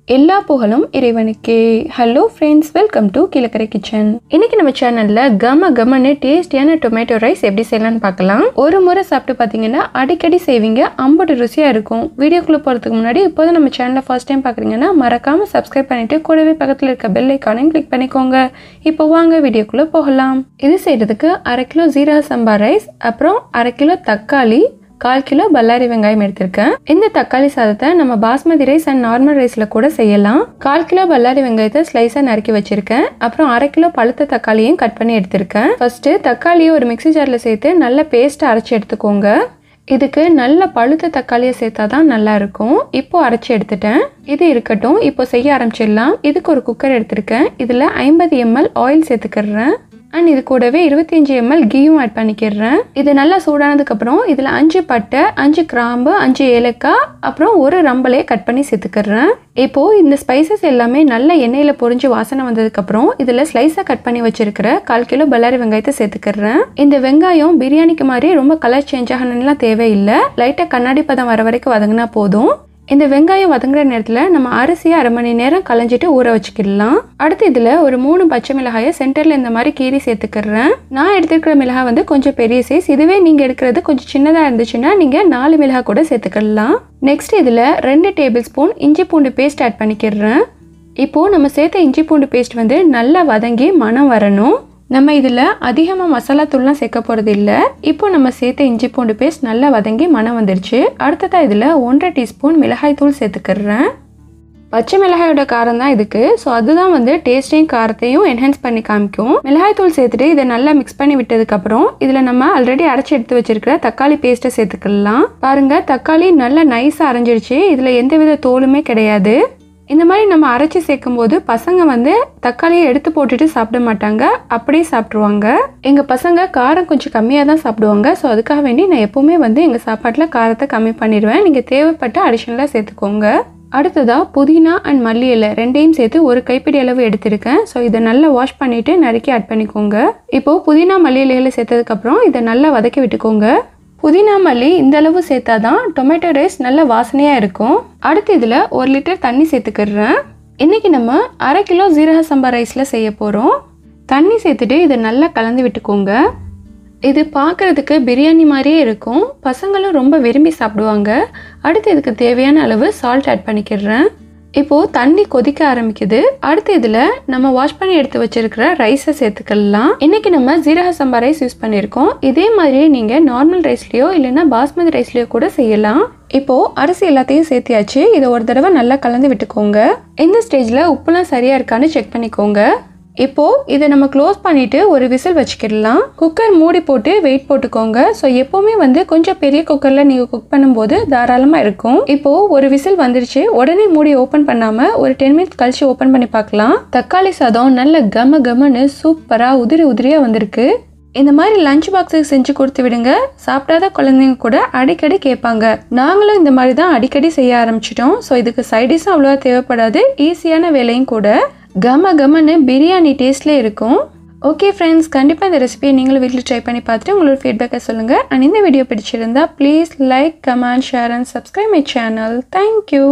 எல்லா புகழும் இறைவனுக்கே. Hello friends, welcome to Kilakarai kitchen. இன்னைக்கு நம்ம சேனல்ல கமன்னு டேஸ்டியான டொமேட்டோ ரைஸ் எப்படி செய்யலாம்னு பார்க்கலாம். ஒரு முறை சாப்பிட்டு பார்த்தீங்கன்னா அடிக்கடி செய்வீங்க, அம்புட்டு ருசியா இருக்கும். வீடியோக்குள்ள போறதுக்கு முன்னாடி இப்போதான் நம்ம சேனலை ஃபர்ஸ்ட் டைம் பார்க்குறீங்கன்னா மறக்காம சப்ஸ்கிரைப் பண்ணிட்டு கூடவே பக்கத்தில் இருக்க பெல் ஐக்கானையும் கிளிக் பண்ணிக்கோங்க. இப்போ வாங்க வீடியோக்குள்ள போகலாம். இது செய்யறதுக்கு 1/2 கிலோ ஜீரக சம்பா ரைஸ், அப்புறம் 1/2 கிலோ தக்காளி, 1/4 கிலோ பல்லாரி வெங்காயம் எடுத்திருக்கேன். இந்த தக்காளி சாதத்தை நம்ம பாஸ்மதி ரைஸ் அண்ட் நார்மல் ரைஸ்ல கூட செய்யலாம். 1/4 கிலோ பல்லாரி வெங்காயத்தை ஸ்லைஸா நறுக்கி வச்சிருக்கேன். அப்புறம் 1/2 கிலோ பழுத்த தக்காளியும் கட் பண்ணி எடுத்திருக்கேன். ஃபர்ஸ்ட் தக்காளியை ஒரு மிக்ஸி ஜார்ல சேர்த்து நல்ல பேஸ்ட் அரைச்சி எடுத்துக்கோங்க. இதுக்கு நல்ல பழுத்த தக்காளியை சேர்த்தாதான் நல்லா இருக்கும். இப்போ அரைச்சி எடுத்துட்டேன். இது இருக்கட்டும், இப்போ செய்ய ஆரம்பிச்சிடலாம். இதுக்கு ஒரு குக்கர் எடுத்திருக்கேன். இதுல 50 ml ஆயில் சேர்த்துக்கிறேன். அண்ட் இது கூடவே 25 ml கீயும் ஆட் பண்ணிக்கிறேன். இது நல்லா சூடானதுக்கு அப்புறம் இதுல 5 பட்டை, 5 கிராம்பு, 5 ஏலக்காய், அப்புறம் ஒரு ரம்பலையை கட் பண்ணி சேர்த்துக்கிறேன். இப்போ இந்த ஸ்பைசஸ் எல்லாமே நல்ல எண்ணெயில பொரிஞ்சு வாசனை வந்ததுக்கு அப்புறம் இதுல ஸ்லைஸா கட் பண்ணி வச்சிருக்கிற 1/4 கிலோ பல்லாரி வெங்காயத்தை சேர்த்துக்கிறேன். இந்த வெங்காயம் பிரியாணிக்கு மாதிரி ரொம்ப கலர் சேஞ்ச் ஆகணும்லாம் தேவையில்லை. லைட்டா கண்ணாடி பதம் வர வரைக்கும் வதங்கினா போதும். இந்த வெங்காயம் வதங்குற நேரத்தில் நம்ம அரிசியை 1/2 மணி நேரம் களைஞ்சிட்டு ஊற வச்சுக்கிடலாம். அடுத்து இதில் ஒரு 3 பச்சை மிளகாயை சென்டரில் இந்த மாதிரி கீறி சேர்த்துக்கிறேன். நான் எடுத்துக்கிற மிளகாய் வந்து கொஞ்சம் பெரிய சைஸ். இதுவே நீங்கள் எடுக்கிறது கொஞ்சம் சின்னதாக இருந்துச்சுன்னா நீங்கள் 4 மிளகாய் கூட சேர்த்துக்கலாம். நெக்ஸ்ட் இதில் 2 டேபிள் ஸ்பூன் இஞ்சி பூண்டு பேஸ்ட் ஆட் பண்ணிக்கிறேன். இப்போது நம்ம சேர்த்த இஞ்சி பூண்டு பேஸ்ட் வந்து நல்லா வதங்கி மணம் வரணும். நம்ம இதில் அதிகமாக மசாலா தூள்லாம் சேர்க்க போகிறது இல்லை. இப்போ நம்ம சேர்த்த இஞ்சி பூண்டு பேஸ்ட் நல்லா வதங்கி மணம் வந்துடுச்சு. அடுத்ததாக இதில் 1/2 டீஸ்பூன் மிளகாய் தூள் சேர்த்துக்கிறேன். பச்சை மிளகாயோட காரம் தான் இதுக்கு, ஸோ அதுதான் வந்து டேஸ்டையும் காரத்தையும் என்ஹான்ஸ் பண்ணி காமிக்கும். மிளகாய் தூள் சேர்த்துட்டு இதை நல்லா மிக்ஸ் பண்ணி விட்டதுக்கப்புறம் இதில் நம்ம ஆல்ரெடி அரைச்சி எடுத்து வச்சிருக்கிற தக்காளி பேஸ்ட்டை சேர்த்துக்கலாம். பாருங்கள், தக்காளி நல்லா நைஸாக அரைஞ்சிடுச்சு. இதில் எந்தவித தோலுமே கிடையாது. இந்த மாதிரி நம்ம அரைச்சி சேர்க்கும் போது பசங்க வந்து தக்காளியை எடுத்து போட்டுட்டு சாப்பிட மாட்டாங்க, அப்படியே சாப்பிட்ருவாங்க. எங்கள் பசங்க காரம் கொஞ்சம் கம்மியாக தான் சாப்பிடுவாங்க. ஸோ அதுக்காக வேண்டி நான் எப்போவுமே வந்து எங்கள் சாப்பாட்டில் காரத்தை கம்மி பண்ணிடுவேன். நீங்கள் தேவைப்பட்ட அடிஷ்னலாக சேர்த்துக்கோங்க. அடுத்ததாக புதினா அண்ட் மல்லி இலை ரெண்டையும் சேர்த்து ஒரு கைப்பிடி அளவு எடுத்திருக்கேன். ஸோ இதை நல்லா வாஷ் பண்ணிவிட்டு நறுக்கி ஆட் பண்ணிக்கோங்க. இப்போது புதினா மல்லி இலைகளை சேர்த்ததுக்கப்புறம் இதை நல்லா வதக்கி விட்டுக்கோங்க. புதினா மல்லி இந்த அளவு சேர்த்தாதான் டொமேட்டோ ரைஸ் நல்ல வாசனையாக இருக்கும். அடுத்து இதில் 1 லிட்டர் தண்ணி சேர்த்துக்கிறேன். இன்றைக்கி நம்ம 1/2 கிலோ ஜீரக சம்பா ரைஸில் செய்ய போகிறோம். தண்ணி சேர்த்துட்டு இதை நல்லா கலந்து விட்டுக்கோங்க. இது பார்க்குறதுக்கு பிரியாணி மாதிரியே இருக்கும். பசங்களும் ரொம்ப விரும்பி சாப்பிடுவாங்க. அடுத்து இதுக்கு தேவையான அளவு சால்ட் ஆட் பண்ணிக்கிறேன். இப்போது தண்ணி கொதிக்க ஆரம்பிக்குது. அடுத்து இதில் நம்ம வாஷ் பண்ணி எடுத்து வச்சிருக்கிற ரைஸை சேர்த்துக்கலாம். இன்றைக்கி நம்ம ஜீரக சம்பா ரைஸ் யூஸ் பண்ணியிருக்கோம். இதே மாதிரியே நீங்கள் நார்மல் ரைஸ்லேயோ இல்லைன்னா பாஸ்மதி ரைஸ்லேயோ கூட செய்யலாம். இப்போது அரிசி எல்லாத்தையும் சேர்த்தியாச்சு. இதை ஒரு தடவை நல்லா கலந்து விட்டுக்கோங்க. இந்த ஸ்டேஜில் உப்புலாம் சரியாக இருக்கான்னு செக் பண்ணிக்கோங்க. இப்போது இதை நம்ம க்ளோஸ் பண்ணிவிட்டு ஒரு விசில் வச்சுக்கிடலாம். குக்கர் மூடி போட்டு வெயிட் போட்டுக்கோங்க. ஸோ எப்போவுமே வந்து கொஞ்சம் பெரிய குக்கரில் நீங்கள் குக் பண்ணும்போது தாராளமாக இருக்கும். இப்போது ஒரு விசில் வந்துருச்சு. உடனே மூடி ஓப்பன் பண்ணாமல் ஒரு 10 மினிட்ஸ் கழிச்சு ஓப்பன் பண்ணி பார்க்கலாம். தக்காளி சாதம் நல்ல கமன்னு சூப்பராக உதிரியாக வந்திருக்கு. இந்த மாதிரி லஞ்ச் பாக்ஸுக்கு செஞ்சு கொடுத்து விடுங்க. சாப்பிடாத குழந்தைங்க கூட அடிக்கடி கேட்பாங்க. நாங்களும் இந்த மாதிரி தான் அடிக்கடி செய்ய ஆரம்பிச்சிட்டோம். ஸோ இதுக்கு சைடிஷும் அவ்வளோவா தேவைப்படாது. ஈஸியான வேலையும் கூட. கமன்னு பிரியாணி டேஸ்ட்லேயே இருக்கும். ஓகே ஃப்ரெண்ட்ஸ், கண்டிப்பாக இந்த ரெசிபியை நீங்களும் வீட்டில் ட்ரை பண்ணி பார்த்துட்டு உங்களோட ஃபீட்பேக்கை சொல்லுங்கள். அண்ட் இந்த வீடியோ பிடிச்சிருந்தா please like, comment, share and subscribe my channel. Thank you.